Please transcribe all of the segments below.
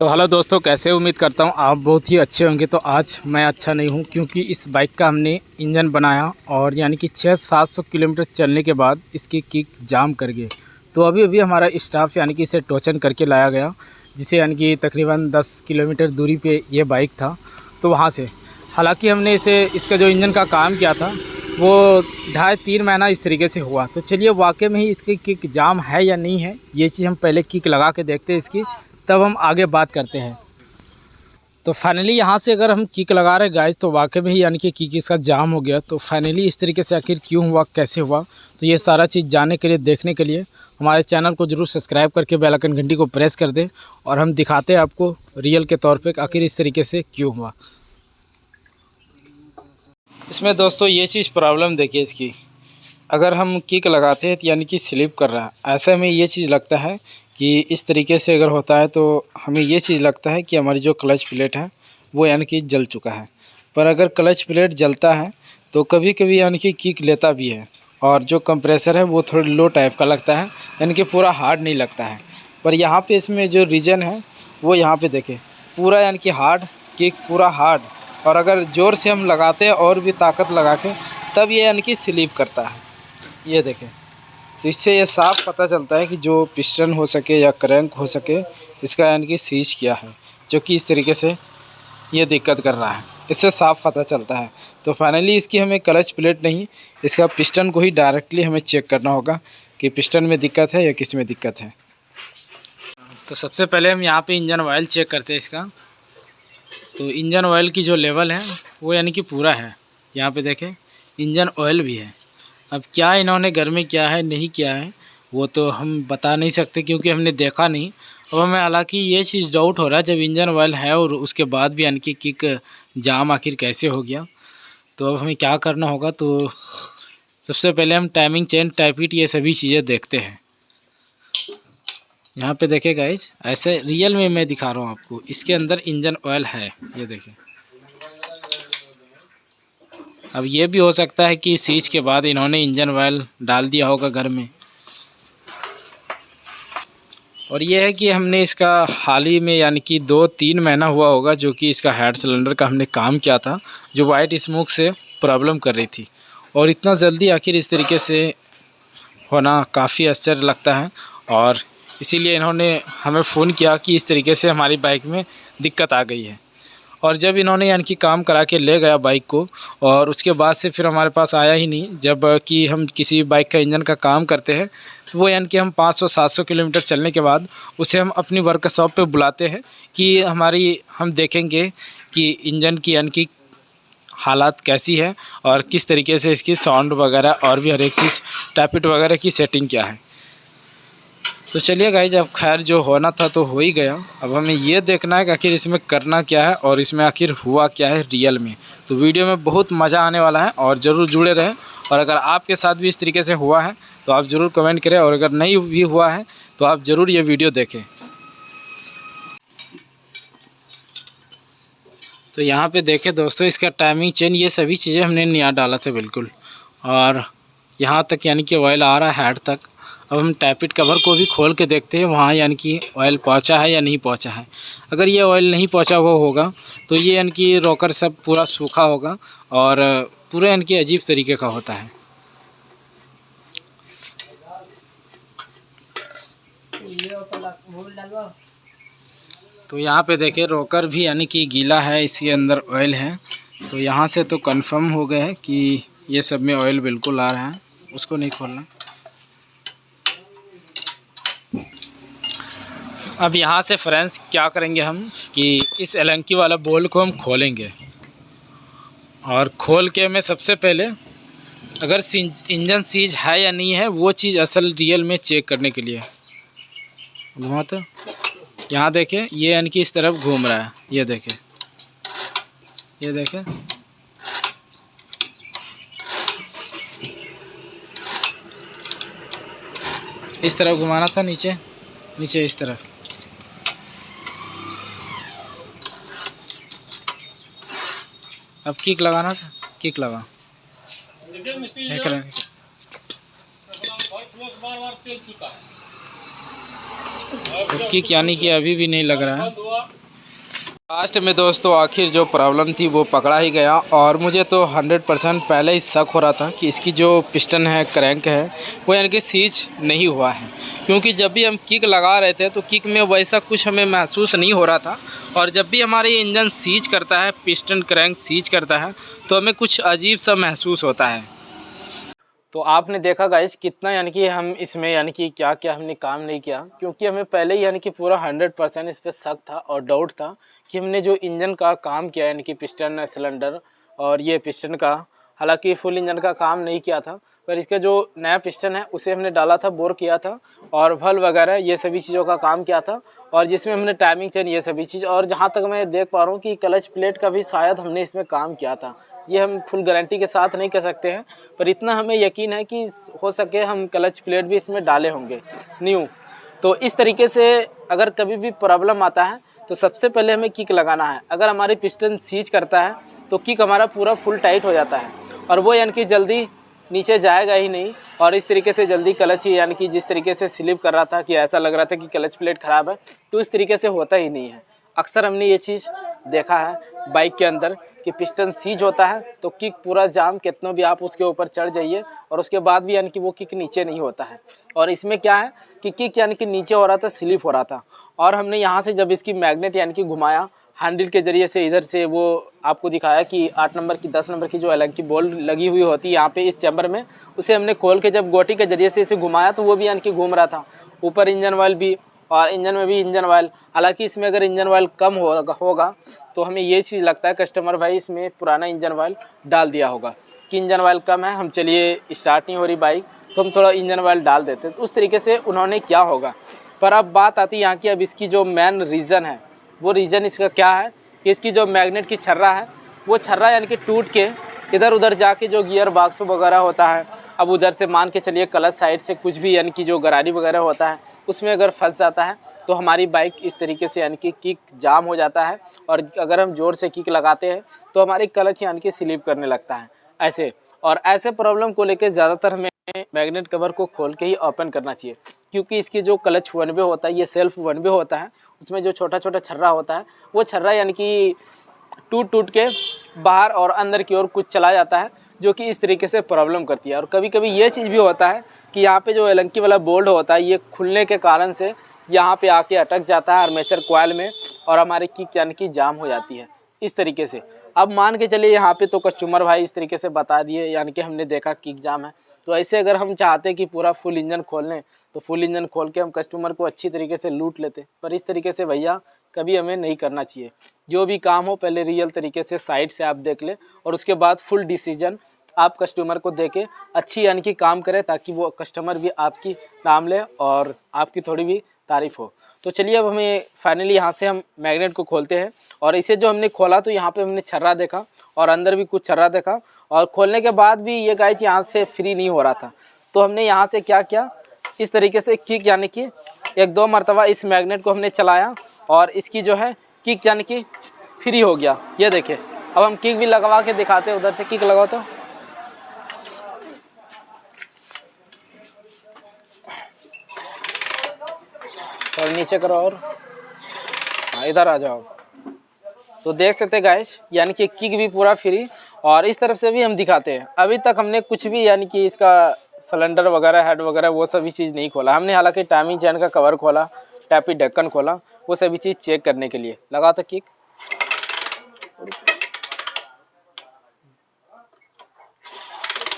तो हेलो दोस्तों, कैसे उम्मीद करता हूँ आप बहुत ही अच्छे होंगे। तो आज मैं अच्छा नहीं हूँ क्योंकि इस बाइक का हमने इंजन बनाया और यानी कि 600-700 किलोमीटर चलने के बाद इसकी किक जाम कर गए। तो अभी अभी हमारा स्टाफ यानी कि इसे टोचन करके लाया गया, जिसे यानी कि तकरीबन 10 किलोमीटर दूरी पे ये बाइक था। तो वहाँ से हालांकि हमने इसका जो इंजन का काम किया था वो 2.5-3 महीना इस तरीके से हुआ। तो चलिए वाकई में ही इसकी किक जाम है या नहीं है, ये चीज़ हम पहले किक लगा के देखते हैं इसकी, तब हम आगे बात करते हैं। तो फाइनली यहाँ से अगर हम किक लगा रहे गाइस, तो वाकई में ही यानी कि किक इसका जाम हो गया। तो फाइनली इस तरीके से आखिर क्यों हुआ, कैसे हुआ, तो ये सारा चीज़ जानने के लिए, देखने के लिए हमारे चैनल को ज़रूर सब्सक्राइब करके बेल आइकन घंटी को प्रेस कर दें और हम दिखाते हैं आपको रियल के तौर पे आखिर इस तरीके से क्यों हुआ। इसमें दोस्तों ये चीज़ प्रॉब्लम देखिए इसकी, अगर हम किक लगाते हैं तो यानी कि स्लिप कर रहा है, ऐसे में ये चीज़ लगता है कि इस तरीके से अगर होता है तो हमें ये चीज़ लगता है कि हमारी जो क्लच प्लेट है वो यानी कि जल चुका है। पर अगर क्लच प्लेट जलता है तो कभी कभी यानी कि किक लेता भी है और जो कंप्रेसर है वो थोड़ा लो टाइप का लगता है, यानी कि पूरा हार्ड नहीं लगता है। पर यहाँ पे इसमें जो रीजन है वो यहाँ पे देखें, पूरा यानी कि हार्ड किक, पूरा हार्ड। और अगर ज़ोर से हम लगाते हैं और भी ताकत लगा के, तब ये यानी कि स्लिप करता है। ये देखें, तो इससे ये साफ पता चलता है कि जो पिस्टन हो सके या क्रैंक हो सके, इसका यानी कि सीज किया है, जो कि इस तरीके से ये दिक्कत कर रहा है, इससे साफ पता चलता है। तो फाइनली इसकी हमें क्लच प्लेट नहीं, इसका पिस्टन को ही डायरेक्टली हमें चेक करना होगा कि पिस्टन में दिक्कत है या किस में दिक्कत है। तो सबसे पहले हम यहाँ पे इंजन ऑयल चेक करते हैं इसका। तो इंजन ऑयल की जो लेवल है वो यानी कि पूरा है, यहाँ पे देखें इंजन ऑयल भी है। अब क्या इन्होंने घर में किया है नहीं किया है वो तो हम बता नहीं सकते क्योंकि हमने देखा नहीं। अब हमें हालांकि ये चीज़ डाउट हो रहा है, जब इंजन ऑयल है और उसके बाद भी यानी कि किक जाम आखिर कैसे हो गया। तो अब हमें क्या करना होगा, तो सबसे पहले हम टाइमिंग चेन, टाइपिट, ये सभी चीज़ें देखते हैं। यहाँ पे देखें गाइज, ऐसे रियल में मैं दिखा रहा हूँ आपको, इसके अंदर इंजन ऑयल है, ये देखें। अब ये भी हो सकता है कि सीज के बाद इन्होंने इंजन ऑयल डाल दिया होगा घर में। और ये है कि हमने इसका हाल ही में यानी कि 2-3 महीना हुआ होगा जो कि इसका हेड सिलेंडर का हमने काम किया था, जो वाइट स्मोक से प्रॉब्लम कर रही थी। और इतना जल्दी आखिर इस तरीके से होना काफ़ी आश्चर्य लगता है, और इसीलिए इन्होंने हमें फ़ोन किया कि इस तरीके से हमारी बाइक में दिक्कत आ गई है। और जब इन्होंने यानी कि काम करा के ले गया बाइक को, और उसके बाद से फिर हमारे पास आया ही नहीं। जब कि हम किसी बाइक का इंजन का काम करते हैं तो वो यानी कि हम 500-700 किलोमीटर चलने के बाद उसे हम अपनी वर्कशॉप पे बुलाते हैं कि हम देखेंगे कि इंजन की यानी कि हालात कैसी है और किस तरीके से इसकी साउंड वगैरह और भी हर एक चीज़, टैपिट वगैरह की सेटिंग क्या है। तो चलिए गाइज, अब खैर जो होना था तो हो ही गया। अब हमें ये देखना है कि आखिर इसमें करना क्या है और इसमें आखिर हुआ क्या है रियल में। तो वीडियो में बहुत मज़ा आने वाला है और ज़रूर जुड़े रहें। और अगर आपके साथ भी इस तरीके से हुआ है तो आप ज़रूर कमेंट करें, और अगर नहीं भी हुआ है तो आप ज़रूर ये वीडियो देखें। तो यहाँ पे देखें दोस्तों, इसका टाइमिंग चेन, ये सभी चीज़ें हमने नया डाला था बिल्कुल। और यहाँ तक यानी कि ऑयल आ रहा है हेड तक। अब हम टैपिट कवर को भी खोल के देखते हैं वहाँ यानी कि ऑयल पहुँचा है या नहीं पहुँचा है। अगर ये ऑयल नहीं पहुँचा हुआ होगा तो ये यानी कि रोकर सब पूरा सूखा होगा और पूरा यानी कि अजीब तरीके का होता है। तो यहाँ पे देखें रोकर भी यानी कि गीला है, इसके अंदर ऑयल है। तो यहाँ से तो कंफर्म हो गया है कि ये सब में ऑयल बिल्कुल आ रहा है। उसको नहीं खोलना। अब यहाँ से फ्रेंड्स क्या करेंगे हम कि इस एलंकी वाला बोल्ट को हम खोलेंगे, और खोल के मैं सबसे पहले अगर इंजन सीज है या नहीं है वो चीज़ असल रियल में चेक करने के लिए घुमा। तो यहाँ देखें, ये यानी कि इस तरफ घूम रहा है, ये देखें, ये देखें। इस तरफ घुमाना था, नीचे नीचे इस तरफ। अब किक लगाना था, किक लगा। तो किक यानी कि अभी भी नहीं लग रहा है। लास्ट में दोस्तों आखिर जो प्रॉब्लम थी वो पकड़ा ही गया, और मुझे तो 100% पहले ही शक हो रहा था कि इसकी जो पिस्टन है, क्रैंक है, वो यानी कि सीज नहीं हुआ है। क्योंकि जब भी हम किक लगा रहे थे तो किक में वैसा कुछ हमें महसूस नहीं हो रहा था, और जब भी हमारे इंजन सीज करता है, पिस्टन क्रैंक सीज करता है, तो हमें कुछ अजीब सा महसूस होता है। तो आपने देखा गाइस कितना यानी कि हम इसमें यानी कि क्या क्या हमने काम नहीं किया, क्योंकि हमें पहले ही यानी कि पूरा 100% इस पर शक था और डाउट था कि हमने जो इंजन का काम किया यानी कि पिस्टन सिलेंडर और ये पिस्टन का, हालांकि फुल इंजन का काम नहीं किया था, पर इसका जो नया पिस्टन है उसे हमने डाला था, बोर किया था, और वल्व वगैरह ये सभी चीज़ों का काम किया था, और जिसमें हमने टाइमिंग चेन ये सभी चीज़, और जहाँ तक मैं देख पा रहा हूँ कि क्लच प्लेट का भी शायद हमने इसमें काम किया था। ये हम फुल गारंटी के साथ नहीं कर सकते हैं, पर इतना हमें यकीन है कि हो सके हम क्लच प्लेट भी इसमें डाले होंगे न्यू। तो इस तरीके से अगर कभी भी प्रॉब्लम आता है तो सबसे पहले हमें किक लगाना है। अगर हमारी पिस्टन सीज करता है तो किक हमारा पूरा फुल टाइट हो जाता है, और वो यानी कि जल्दी नीचे जाएगा ही नहीं, और इस तरीके से जल्दी क्लच ही यानी कि जिस तरीके से स्लिप कर रहा था कि ऐसा लग रहा था कि क्लच प्लेट ख़राब है, तो इस तरीके से होता ही नहीं है। अक्सर हमने ये चीज़ देखा है बाइक के अंदर कि पिस्टन सीज होता है तो किक पूरा जाम, कितना भी आप उसके ऊपर चढ़ जाइए और उसके बाद भी यानी कि वो किक नीचे नहीं होता है। और इसमें क्या है कि किक यानी कि नीचे हो रहा था, स्लिप हो रहा था, और हमने यहाँ से जब इसकी मैग्नेट यानी कि घुमाया हैंडल के ज़रिए से, इधर से वो आपको दिखाया कि 8 नंबर की 10 नंबर की जो अलग की बॉल लगी हुई होती है यहाँ पे इस चैम्बर में, उसे हमने खोल के जब गोटी के ज़रिए से इसे घुमाया तो वो भी यानी कि घूम रहा था। ऊपर इंजन ऑयल भी, और इंजन में भी इंजन ऑयल, हालांकि इसमें अगर इंजन ऑयल कम होगा तो हमें ये चीज़ लगता है कस्टमर भाई इसमें पुराना इंजन ऑयल डाल दिया होगा कि इंजन ऑयल कम है, हम चलिए स्टार्ट नहीं हो रही बाइक तो हम थोड़ा इंजन ऑयल डाल देते, तो उस तरीके से उन्होंने क्या होगा। पर अब बात आती है यहाँ की, अब इसकी जो मेन रीज़न है वो रीज़न इसका क्या है कि इसकी जो मैग्नेट की छर्रा है वो छर्रा यानी कि टूट के इधर उधर जाके जो गियर बॉक्स वगैरह होता है, अब उधर से मान के चलिए क्लच साइड से कुछ भी यानी कि जो गरारी वगैरह होता है उसमें अगर फंस जाता है तो हमारी बाइक इस तरीके से यानी कि किक जाम हो जाता है, और अगर हम ज़ोर से किक लगाते हैं तो हमारी क्लच यानी कि स्लिप करने लगता है ऐसे। और ऐसे प्रॉब्लम को लेकर ज़्यादातर हमें मैग्नेट कवर को खोल के ही ओपन करना चाहिए, क्योंकि इसकी जो क्लच 1 वे होता है, ये सेल्फ 1 वे होता है, उसमें जो छोटा छोटा छर्रा होता है वो छर्रा यानी कि टूट के बाहर और अंदर की ओर कुछ चला जाता है, जो कि इस तरीके से प्रॉब्लम करती है। और कभी कभी ये चीज़ भी होता है कि यहाँ पे जो एलंकी वाला बोल्ट होता है ये खुलने के कारण से यहाँ पे आके अटक जाता है आर्मेचर कॉइल में, और हमारी किक यानी कि जाम हो जाती है इस तरीके से। अब मान के चलिए यहाँ पे तो कस्टमर भाई इस तरीके से बता दिए, यानी कि हमने देखा किक जाम है, तो ऐसे अगर हम चाहते कि पूरा फुल इंजन खोल लें तो फुल इंजन खोल के हम कस्टमर को अच्छी तरीके से लूट लेते, पर इस तरीके से भैया कभी हमें नहीं करना चाहिए। जो भी काम हो पहले रियल तरीके से साइड से आप देख ले, और उसके बाद फुल डिसीजन आप कस्टमर को देके अच्छी यानी कि काम करें, ताकि वो कस्टमर भी आपकी नाम ले और आपकी थोड़ी भी तारीफ हो। तो चलिए अब हमें फाइनली यहाँ से हम मैग्नेट को खोलते हैं, और इसे जो हमने खोला तो यहाँ पे हमने छर्रा देखा और अंदर भी कुछ छर्रा देखा, और खोलने के बाद भी ये गाइस यहाँ से फ्री नहीं हो रहा था, तो हमने यहाँ से क्या किया, इस तरीके से किक यानी कि 1-2 मरतबा इस मैग्नेट को हमने चलाया और इसकी जो है किक यानी कि फ्री हो गया। ये देखिए, अब हम किक भी लगवा के दिखाते हैं, उधर से किक लगाओ तो और नीचे करो और इधर आ जाओ, तो देख सकते हैं गाइस यानी कि किक भी पूरा फ्री, और इस तरफ से भी हम दिखाते हैं। अभी तक हमने कुछ भी यानी कि इसका सिलेंडर वगैरह, हेड वगैरह वो सभी चीज़ नहीं खोला हमने, हालांकि टाइमिंग चैन का कवर खोला, टैपी ढक्कन खोला, वो सभी चीज़ चेक करने के लिए लगा था किक।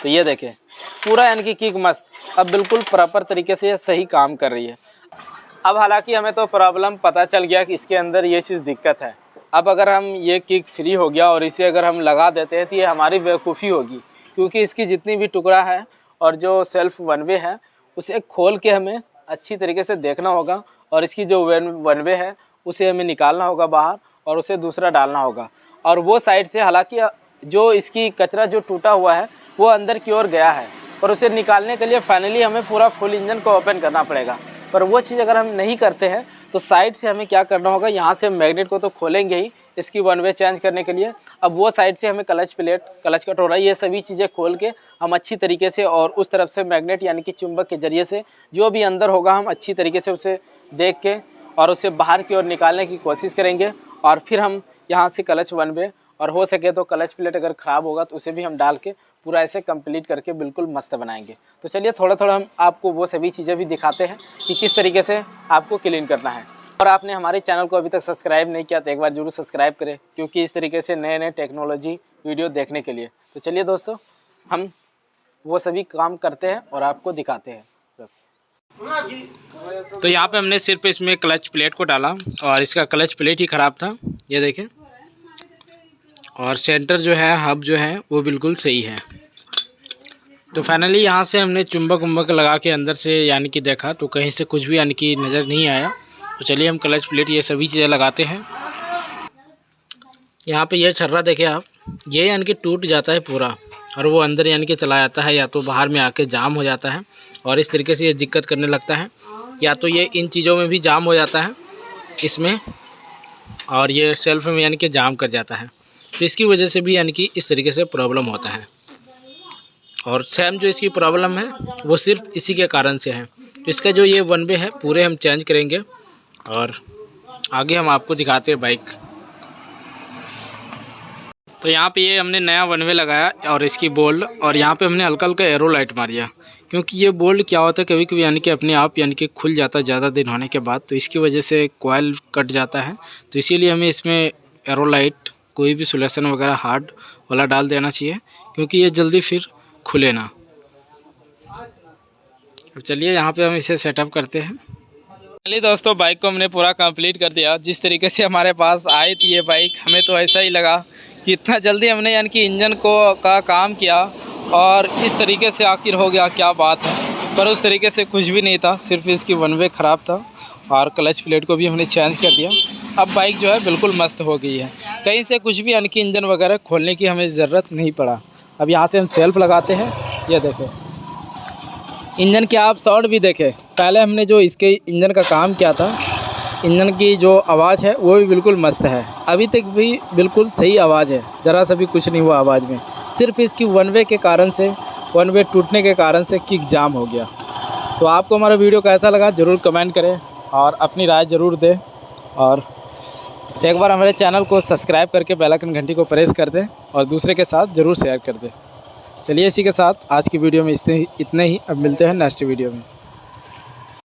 तो ये देखें पूरा यानी कि किक मस्त, अब बिल्कुल प्रॉपर तरीके से सही काम कर रही है। अब हालांकि हमें तो प्रॉब्लम पता चल गया कि इसके अंदर ये चीज़ दिक्कत है। अब अगर हम ये किक फ्री हो गया और इसे अगर हम लगा देते हैं तो ये हमारी बेवकूफ़ी होगी, क्योंकि इसकी जितनी भी टुकड़ा है और जो सेल्फ 1 वे है उसे खोल के हमें अच्छी तरीके से देखना होगा, और इसकी जो 1 वे है उसे हमें निकालना होगा बाहर और उसे दूसरा डालना होगा। और वो साइड से हालांकि जो इसकी कचरा जो टूटा हुआ है वो अंदर की ओर गया है, और उसे निकालने के लिए फाइनली हमें पूरा फुल इंजन को ओपन करना पड़ेगा। पर वो चीज़ अगर हम नहीं करते हैं तो साइड से हमें क्या करना होगा, यहाँ से मैग्नेट को तो खोलेंगे ही, इसकी वन वे चेंज करने के लिए। अब वो साइड से हमें क्लच प्लेट, क्लच कटोरा, ये सभी चीज़ें खोल के हम अच्छी तरीके से और उस तरफ से मैग्नेट यानी कि चुंबक के जरिए से जो भी अंदर होगा हम अच्छी तरीके से उसे देख के और उसे बाहर की ओर निकालने की कोशिश करेंगे। और फिर हम यहाँ से क्लच वन वे और हो सके तो क्लच प्लेट अगर ख़राब होगा तो उसे भी हम डाल के पूरा ऐसे कंप्लीट करके बिल्कुल मस्त बनाएंगे। तो चलिए थोड़ा थोड़ा हम आपको वो सभी चीज़ें भी दिखाते हैं कि किस तरीके से आपको क्लीन करना है। और आपने हमारे चैनल को अभी तक सब्सक्राइब नहीं किया तो एक बार जरूर सब्सक्राइब करें, क्योंकि इस तरीके से नए नए टेक्नोलॉजी वीडियो देखने के लिए। तो चलिए दोस्तों, हम वो सभी काम करते हैं और आपको दिखाते हैं। तो यहाँ पे हमने सिर्फ इसमें क्लच प्लेट को डाला और इसका क्लच प्लेट ही ख़राब था, ये देखें। और सेंटर जो है, हब जो है वो बिल्कुल सही है। तो फाइनली यहाँ से हमने चुंबक उम्बक लगा के अंदर से यानी कि देखा तो कहीं से कुछ भी यानी कि नज़र नहीं आया। तो चलिए हम क्लच प्लेट ये सभी चीज़ें लगाते हैं। यहाँ पे ये छर्रा देखें आप, ये यानी कि टूट जाता है पूरा और वो अंदर यानी कि चला जाता है, या तो बाहर में आके जाम हो जाता है और इस तरीके से ये दिक्कत करने लगता है, या तो ये इन चीज़ों में भी जाम हो जाता है इसमें, और ये सेल्फ में यानी कि जाम कर जाता है। तो इसकी वजह से भी यानी कि इस तरीके से प्रॉब्लम होता है। और सेम जो इसकी प्रॉब्लम है वो सिर्फ इसी के कारण से है। तो इसका जो ये वन वे है पूरे हम चेंज करेंगे और आगे हम आपको दिखाते हैं बाइक। तो यहाँ पे ये हमने नया वन वे लगाया और इसकी बोल्ट, और यहाँ पे हमने हल्का हल्का एरो लाइट मारिया, क्योंकि ये बोल्ट क्या होता है कभी कभी यानी कि अपने आप यानी कि खुल जाता है ज़्यादा दिन होने के बाद, तो इसकी वजह से कॉइल कट जाता है। तो इसीलिए हमें इसमें एरो लाइट कोई भी सोल्यूशन वगैरह हार्ड वाला डाल देना चाहिए, क्योंकि ये जल्दी फिर खुले ना। अब चलिए यहाँ पे हम इसे सेटअप करते हैं। चलिए दोस्तों, बाइक को हमने पूरा कंप्लीट कर दिया। जिस तरीके से हमारे पास आई थी ये बाइक, हमें तो ऐसा ही लगा कि इतना जल्दी हमने यानी कि इंजन का काम किया और इस तरीके से आखिर हो गया, क्या बात है। पर उस तरीके से कुछ भी नहीं था, सिर्फ इसकी वन वे ख़राब था और क्लच प्लेट को भी हमने चेंज कर दिया। अब बाइक जो है बिल्कुल मस्त हो गई है, कहीं से कुछ भी यानी कि इंजन वगैरह खोलने की हमें ज़रूरत नहीं पड़ा। अब यहाँ से हम सेल्फ लगाते हैं, ये देखें इंजन के आप साउंड भी देखें। पहले हमने जो इसके इंजन का काम किया था, इंजन की जो आवाज़ है वो भी बिल्कुल मस्त है, अभी तक भी बिल्कुल सही आवाज़ है, ज़रा सा भी कुछ नहीं हुआ आवाज़ में। सिर्फ इसकी वन वे के कारण से, वन वे टूटने के कारण से किक जाम हो गया। तो आपको हमारा वीडियो कैसा लगा ज़रूर कमेंट करें और अपनी राय ज़रूर दें, और एक बार हमारे चैनल को सब्सक्राइब करके बेल आइकन घंटी को प्रेस कर दें और दूसरे के साथ ज़रूर शेयर कर दें। चलिए इसी के साथ आज की वीडियो में इतने ही। अब मिलते हैं नेक्स्ट वीडियो में।